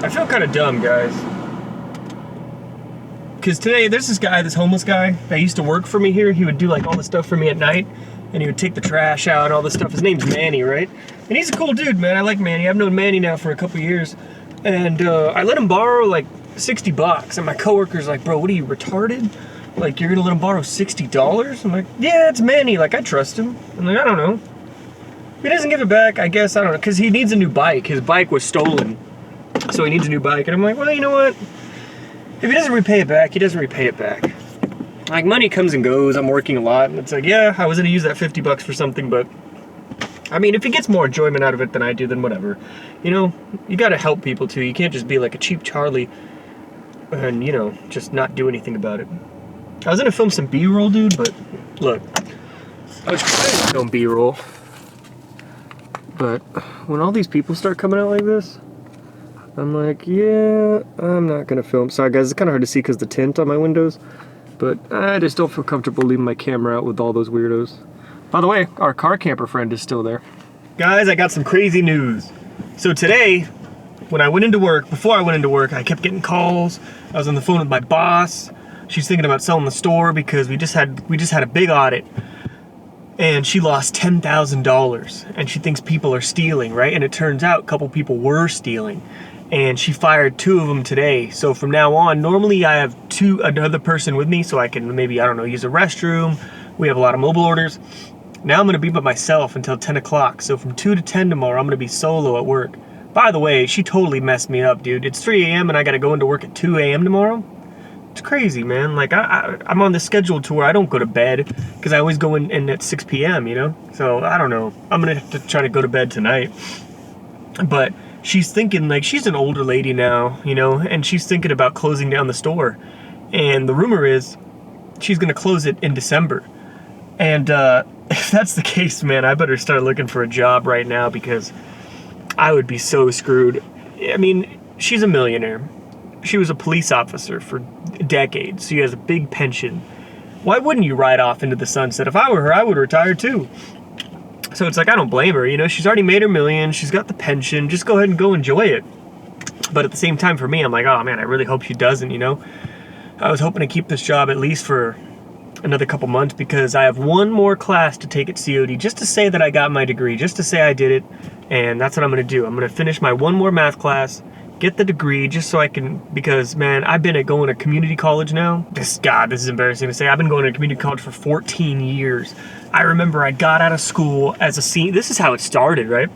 I feel kind of dumb, guys. Because today, there's this guy, this homeless guy, that used to work for me here. He would do like all the stuff for me at night, and he would take the trash out and all this stuff. His name's Manny, right? And he's a cool dude, man. I like Manny. I've known Manny now for a couple years. And I let him borrow like $60. And my coworker's like, bro, what are you, retarded? Like, you're gonna let him borrow $60? I'm like, yeah, it's Manny. Like, I trust him. I'm like, I don't know. If he doesn't give it back, I guess, I don't know. Because he needs a new bike. His bike was stolen. So he needs a new bike. And I'm like, well, you know what? If he doesn't repay it back, he doesn't repay it back. Like, money comes and goes. I'm working a lot. And it's like, yeah, I was gonna use that $50 for something, but I mean, if he gets more enjoyment out of it than I do, then whatever. You know, you gotta help people too. You can't just be like a cheap Charlie and, you know, just not do anything about it. I was gonna film some B-roll, dude, but look, I was trying to film B-roll, but when all these people start coming out like this, I'm like, yeah, I'm not gonna film. Sorry guys, it's kind of hard to see because the tint on my windows, but I just don't feel comfortable leaving my camera out with all those weirdos. By the way, our car camper friend is still there. Guys, I got some crazy news. So today, when I went into work, before I went into work, I kept getting calls. I was on the phone with my boss. She's thinking about selling the store because we just had a big audit, and she lost $10,000, and she thinks people are stealing, right? And it turns out a couple people were stealing, and she fired 2 of them today. So from now on, normally I have another person with me so I can maybe, I don't know, use a restroom. We have a lot of mobile orders. Now I'm gonna be by myself until 10 o'clock. So from 2 to 10 tomorrow, I'm gonna be solo at work. By the way, she totally messed me up, dude. It's 3 a.m. and I gotta go into work at 2 a.m. tomorrow. It's crazy, man. Like, I'm on the schedule to where I don't go to bed because I always go in at 6 p.m., you know? So, I don't know. I'm going to have to try to go to bed tonight. But she's thinking, like, she's an older lady now, you know? And she's thinking about closing down the store. And the rumor is she's going to close it in December. And if that's the case, man, I better start looking for a job right now because I would be so screwed. I mean, she's a millionaire. She was a police officer for decades. She has a big pension. Why wouldn't you ride off into the sunset? If I were her, I would retire too. So it's like, I don't blame her. You know, she's already made her million. She's got the pension. Just go ahead and go enjoy it. But at the same time, for me, I'm like, oh man, I really hope she doesn't, you know? I was hoping to keep this job at least for another couple months because I have one more class to take at COD just to say that I got my degree, just to say I did it. And that's what I'm going to do. I'm going to finish my one more math class, get the degree just so I can, because man, I've been going to community college now. This is embarrassing to say. I've been going to community college for 14 years. I remember I got out of school as a senior. This is how it started, right?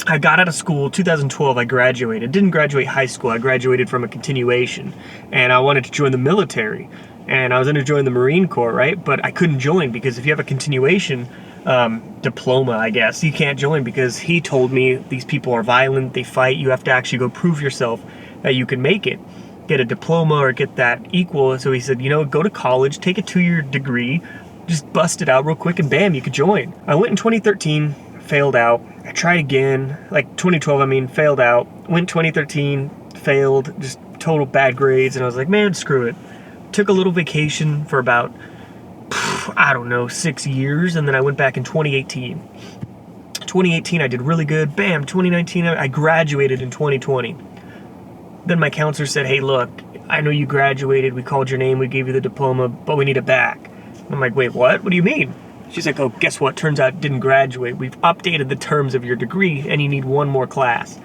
I got out of school, 2012, I graduated. Didn't graduate high school, I graduated from a continuation. And I wanted to join the military. And I was going to join the Marine Corps, right? But I couldn't join because if you have a continuation diploma, I guess, you can't join because he told me these people are violent, they fight, you have to actually go prove yourself that you can make it, get a diploma or get that equal. So he said, you know, go to college, take a 2-year degree, just bust it out real quick and bam, you could join. I went in 2013, failed out. I tried again, like 2012, I mean, failed out. Went 2013, failed, just total bad grades. And I was like, man, screw it. Took a little vacation for about, I don't know, 6 years, and then I went back in 2018. 2018, I did really good. Bam, 2019, I graduated in 2020. Then my counselor said, hey, look, I know you graduated, we called your name, we gave you the diploma, but we need it back. I'm like, wait, what? What do you mean? She's like, oh, guess what? Turns out didn't graduate. We've updated the terms of your degree, and you need one more class.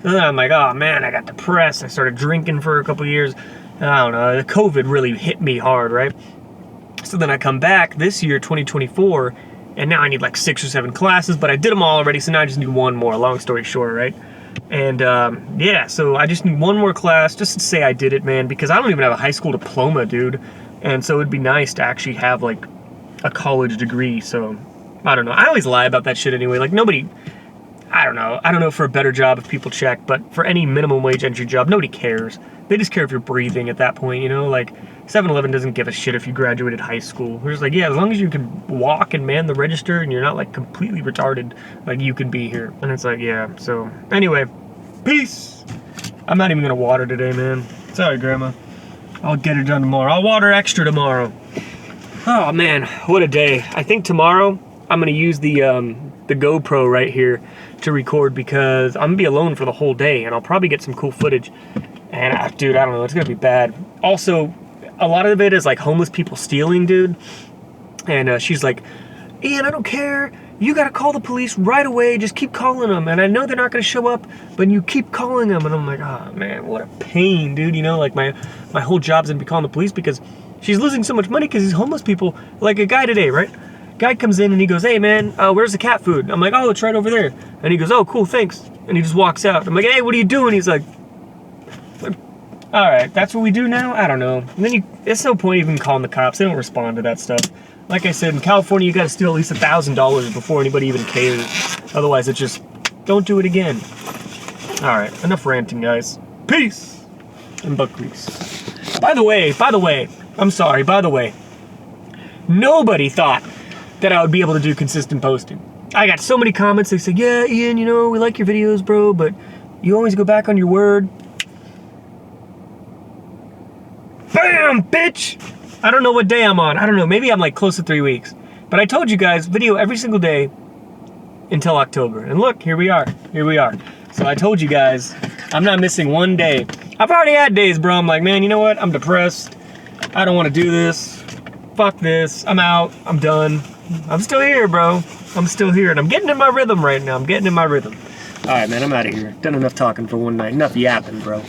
So then I'm like, oh, man, I got depressed. I started drinking for a couple years. I don't know, the COVID really hit me hard, right? So then I come back this year, 2024, and now I need like 6 or 7 classes, but I did them all already, so now I just need one more, long story short, right? And yeah, so I just need one more class just to say I did it, man, because I don't even have a high school diploma, dude. And so it'd be nice to actually have like a college degree, so I don't know. I always lie about that shit anyway, like nobody, I don't know for a better job if people check, but for any minimum wage entry job, nobody cares. They just care if you're breathing at that point, you know? Like, 7-Eleven doesn't give a shit if you graduated high school. They're just like, yeah, as long as you can walk and man the register and you're not, like, completely retarded, like, you can be here. And it's like, yeah, so, anyway, peace! I'm not even gonna water today, man. Sorry, Grandma. I'll get it done tomorrow. I'll water extra tomorrow. Oh, man, what a day. I think tomorrow I'm gonna use the GoPro right here to record because I'm gonna be alone for the whole day, and I'll probably get some cool footage. And dude, I don't know, it's gonna be bad. Also, a lot of it is like homeless people stealing, dude. And she's like, Ian, I don't care. You gotta call the police right away. Just keep calling them. And I know they're not gonna show up, but you keep calling them. And I'm like, oh man, what a pain, dude. You know, like my whole job's gonna be calling the police because she's losing so much money because these homeless people, like a guy today, right? Guy comes in and he goes, hey man, where's the cat food? I'm like, oh, it's right over there. And he goes, oh, cool, thanks. And he just walks out. I'm like, hey, what are you doing? He's like, all right, that's what we do now? I don't know. And then it's no point even calling the cops. They don't respond to that stuff. Like I said, in California, you gotta steal at least $1,000 before anybody even cares. Otherwise, it's just, don't do it again. All right, enough ranting, guys. Peace and butt grease. By the way, I'm sorry, by the way, nobody thought that I would be able to do consistent posting. I got so many comments, they say, yeah, Ian, you know, we like your videos, bro, but you always go back on your word. Bam, bitch! I don't know what day I'm on. I don't know, maybe I'm like close to 3 weeks. But I told you guys, video every single day until October. And look, here we are. Here we are. So I told you guys, I'm not missing one day. I've already had days, bro. I'm like, man, you know what? I'm depressed. I don't want to do this. Fuck this. I'm out. I'm done. I'm still here, bro. I'm still here. And I'm getting in my rhythm right now. I'm getting in my rhythm. All right, man, I'm out of here. Done enough talking for one night. Enough yapping, bro.